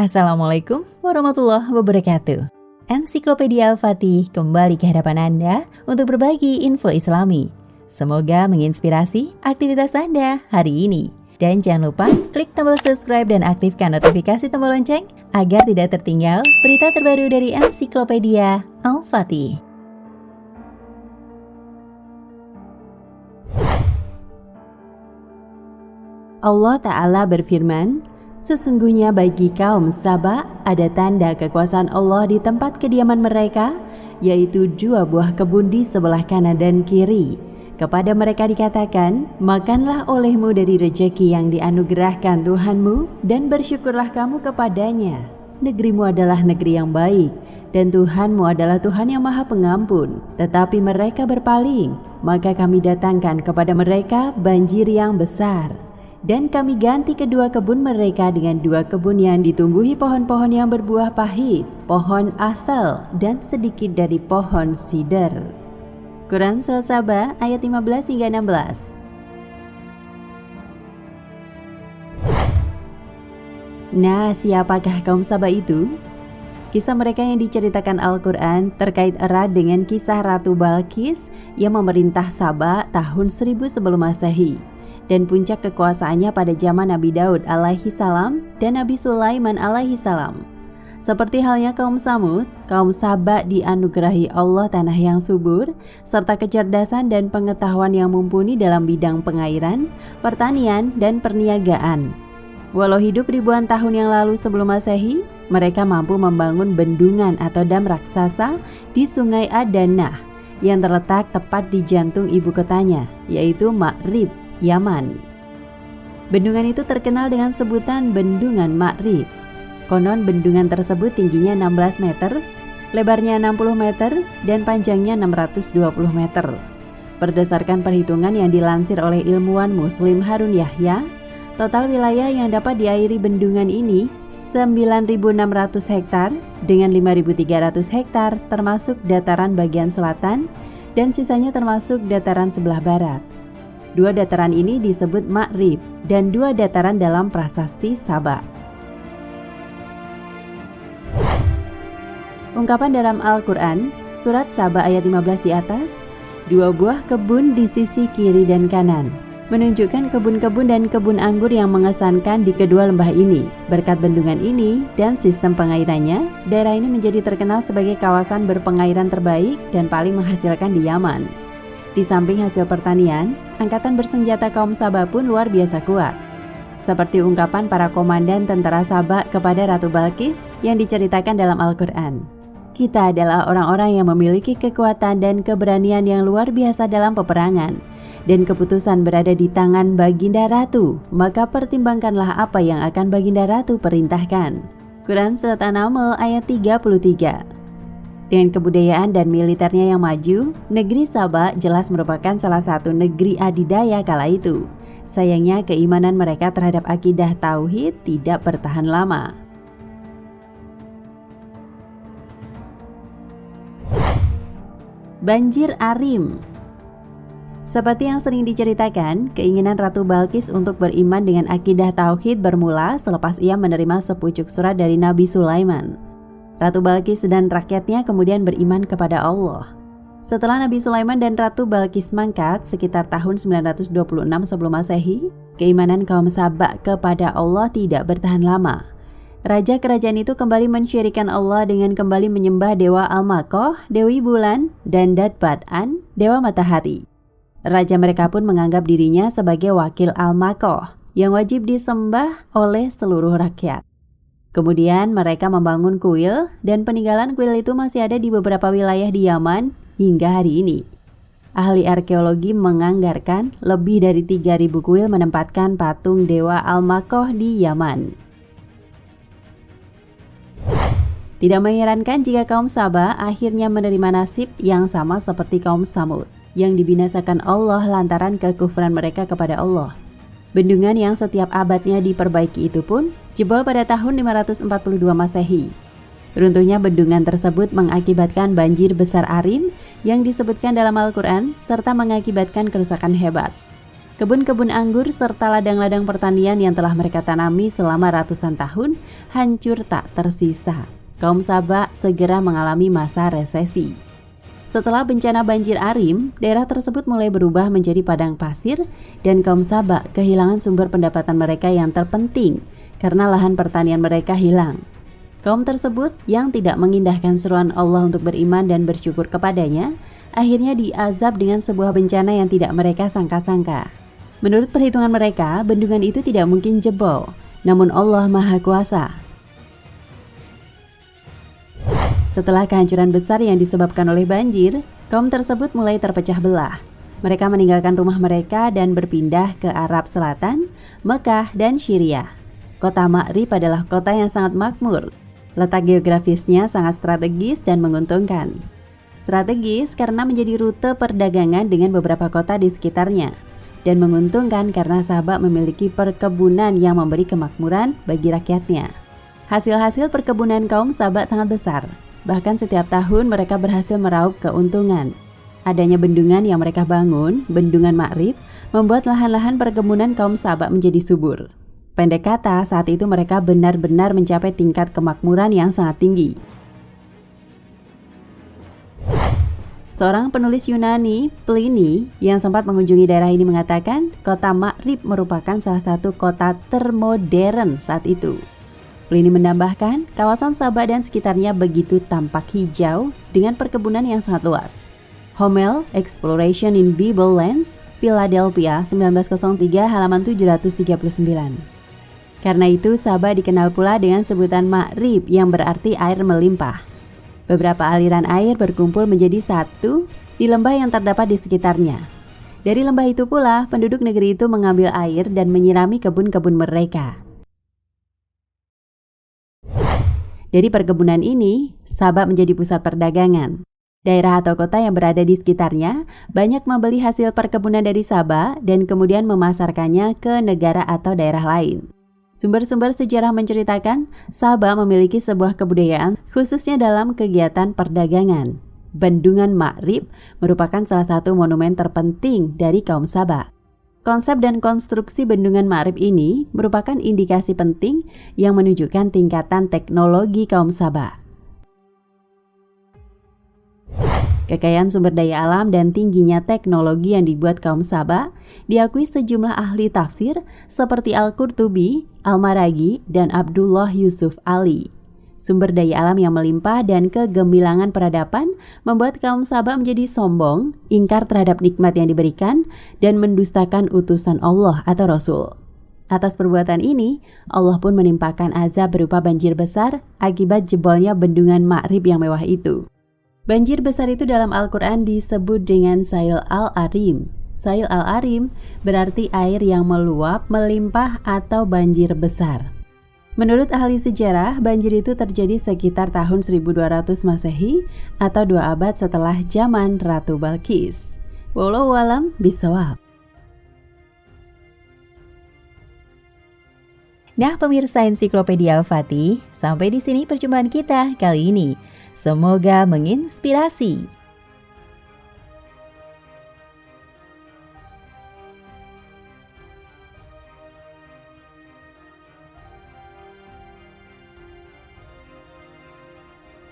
Assalamualaikum warahmatullahi wabarakatuh. Ensiklopedia Al-Fatih kembali ke hadapan Anda untuk berbagi info Islami. Semoga menginspirasi aktivitas Anda hari ini. Dan jangan lupa klik tombol subscribe dan aktifkan notifikasi tombol lonceng agar tidak tertinggal berita terbaru dari Ensiklopedia Al-Fatih. Allah Ta'ala berfirman, sesungguhnya bagi kaum Saba ada tanda kekuasaan Allah di tempat kediaman mereka, yaitu 2 buah kebun di sebelah kanan dan kiri. Kepada mereka dikatakan, makanlah olehmu dari rejeki yang dianugerahkan Tuhanmu dan bersyukurlah kamu kepadanya. Negerimu adalah negeri yang baik dan Tuhanmu adalah Tuhan yang Maha Pengampun. Tetapi mereka berpaling, maka kami datangkan kepada mereka banjir yang besar. Dan kami ganti kedua kebun mereka dengan 2 kebun yang ditumbuhi pohon-pohon yang berbuah pahit, pohon asal, dan sedikit dari pohon sider. Quran Surat Saba ayat 15 hingga 16. Nah, siapakah kaum Saba itu? Kisah mereka yang diceritakan Al-Quran terkait erat dengan kisah Ratu Balqis yang memerintah Saba tahun 1000 sebelum Masehi. Dan puncak kekuasaannya pada zaman Nabi Daud alaihi salam dan Nabi Sulaiman alaihi salam. Seperti halnya kaum Samud, kaum Saba dianugerahi Allah tanah yang subur, serta kecerdasan dan pengetahuan yang mumpuni dalam bidang pengairan, pertanian, dan perniagaan. Walau hidup ribuan tahun yang lalu sebelum Masehi, mereka mampu membangun bendungan atau dam raksasa di Sungai Adanah yang terletak tepat di jantung ibu kotanya, yaitu Ma'rib, Yaman. Bendungan itu terkenal dengan sebutan Bendungan Ma'rib. Konon bendungan tersebut tingginya 16 meter, lebarnya 60 meter, dan panjangnya 620 meter. Berdasarkan perhitungan yang dilansir oleh ilmuwan Muslim Harun Yahya, total wilayah yang dapat diairi bendungan ini 9.600 hektar dengan 5.300 hektar termasuk dataran bagian selatan dan sisanya termasuk dataran sebelah barat. 2 dataran ini disebut Ma'rib dan 2 dataran dalam prasasti Saba. Ungkapan dalam Al-Quran, surat Saba ayat 15 di atas, 2 buah kebun di sisi kiri dan kanan, menunjukkan kebun-kebun dan kebun anggur yang mengesankan di kedua lembah ini. Berkat bendungan ini dan sistem pengairannya, daerah ini menjadi terkenal sebagai kawasan berpengairan terbaik dan paling menghasilkan di Yaman. Di samping hasil pertanian, angkatan bersenjata kaum Saba pun luar biasa kuat. Seperti ungkapan para komandan tentara Saba kepada Ratu Balqis yang diceritakan dalam Al-Quran. Kita adalah orang-orang yang memiliki kekuatan dan keberanian yang luar biasa dalam peperangan. Dan keputusan berada di tangan Baginda Ratu, maka pertimbangkanlah apa yang akan Baginda Ratu perintahkan. Quran Surat An-Naml ayat 33. Dengan kebudayaan dan militernya yang maju, negeri Saba jelas merupakan salah satu negeri adidaya kala itu. Sayangnya keimanan mereka terhadap akidah tauhid tidak bertahan lama. Banjir Arim. Seperti yang sering diceritakan, keinginan Ratu Balqis untuk beriman dengan akidah tauhid bermula selepas ia menerima sepucuk surat dari Nabi Sulaiman. Ratu Balqis dan rakyatnya kemudian beriman kepada Allah. Setelah Nabi Sulaiman dan Ratu Balqis mangkat sekitar tahun 926 sebelum Masehi, keimanan kaum Saba kepada Allah tidak bertahan lama. Raja kerajaan itu kembali mensyirikan Allah dengan kembali menyembah Dewa Al-Makoh, Dewi Bulan, dan Dat-Bat'an, Dewa Matahari. Raja mereka pun menganggap dirinya sebagai wakil Al-Makoh yang wajib disembah oleh seluruh rakyat. Kemudian mereka membangun kuil dan peninggalan kuil itu masih ada di beberapa wilayah di Yaman hingga hari ini. Ahli arkeologi menganggarkan lebih dari 3.000 kuil menempatkan patung Dewa Al-Makoh di Yaman. Tidak mengherankan jika kaum Saba akhirnya menerima nasib yang sama seperti kaum Samud, yang dibinasakan Allah lantaran kekufuran mereka kepada Allah. Bendungan yang setiap abadnya diperbaiki itu pun jebol pada tahun 542 Masehi. Runtuhnya bendungan tersebut mengakibatkan banjir besar Arim yang disebutkan dalam Al-Quran serta mengakibatkan kerusakan hebat. Kebun-kebun anggur serta ladang-ladang pertanian yang telah mereka tanami selama ratusan tahun hancur tak tersisa. Kaum Saba segera mengalami masa resesi. Setelah bencana banjir Arim, daerah tersebut mulai berubah menjadi padang pasir dan kaum Saba kehilangan sumber pendapatan mereka yang terpenting karena lahan pertanian mereka hilang. Kaum tersebut yang tidak mengindahkan seruan Allah untuk beriman dan bersyukur kepadanya, akhirnya diazab dengan sebuah bencana yang tidak mereka sangka-sangka. Menurut perhitungan mereka, bendungan itu tidak mungkin jebol, namun Allah Maha Kuasa. Setelah kehancuran besar yang disebabkan oleh banjir, kaum tersebut mulai terpecah belah. Mereka meninggalkan rumah mereka dan berpindah ke Arab Selatan, Mekah, dan Syria. Kota Ma'rib adalah kota yang sangat makmur. Letak geografisnya sangat strategis dan menguntungkan. Strategis karena menjadi rute perdagangan dengan beberapa kota di sekitarnya, dan menguntungkan karena Saba memiliki perkebunan yang memberi kemakmuran bagi rakyatnya. Hasil-hasil perkebunan kaum Saba sangat besar. Bahkan setiap tahun mereka berhasil meraup keuntungan. Adanya bendungan yang mereka bangun, Bendungan Ma'rib, membuat lahan-lahan perkebunan kaum Saba menjadi subur. Pendek kata, saat itu mereka benar-benar mencapai tingkat kemakmuran yang sangat tinggi. Seorang penulis Yunani, Pliny, yang sempat mengunjungi daerah ini mengatakan kota Ma'rib merupakan salah satu kota termodern saat itu. Pliny menambahkan, kawasan Saba dan sekitarnya begitu tampak hijau dengan perkebunan yang sangat luas. Hommel, Exploration in Bible Lands, Philadelphia, 1903 halaman 739. Karena itu Saba dikenal pula dengan sebutan Ma'rib yang berarti air melimpah. Beberapa aliran air berkumpul menjadi satu di lembah yang terdapat di sekitarnya. Dari lembah itu pula, penduduk negeri itu mengambil air dan menyirami kebun-kebun mereka. Dari perkebunan ini, Saba menjadi pusat perdagangan. Daerah atau kota yang berada di sekitarnya banyak membeli hasil perkebunan dari Saba dan kemudian memasarkannya ke negara atau daerah lain. Sumber-sumber sejarah menceritakan Saba memiliki sebuah kebudayaan khususnya dalam kegiatan perdagangan. Bendungan Ma'rib merupakan salah satu monumen terpenting dari kaum Saba. Konsep dan konstruksi Bendungan Ma'rib ini merupakan indikasi penting yang menunjukkan tingkatan teknologi kaum Saba. Kekayaan sumber daya alam dan tingginya teknologi yang dibuat kaum Saba diakui sejumlah ahli tafsir seperti Al-Qurtubi, Al-Maraghi, dan Abdullah Yusuf Ali. Sumber daya alam yang melimpah dan kegemilangan peradaban membuat kaum Saba menjadi sombong, ingkar terhadap nikmat yang diberikan, dan mendustakan utusan Allah atau Rasul. Atas perbuatan ini, Allah pun menimpakan azab berupa banjir besar akibat jebolnya Bendungan Ma'rib yang mewah itu. Banjir besar itu dalam Al-Quran disebut dengan Sail al-Arim. Sail al-Arim berarti air yang meluap, melimpah, atau banjir besar. Menurut ahli sejarah, banjir itu terjadi sekitar tahun 1200 Masehi atau 2 abad setelah zaman Ratu Balqis. Wallahu a'lam bishawab. Nah, pemirsa Ensiklopedia Al-Fatih, sampai di sini perjumpaan kita kali ini. Semoga menginspirasi.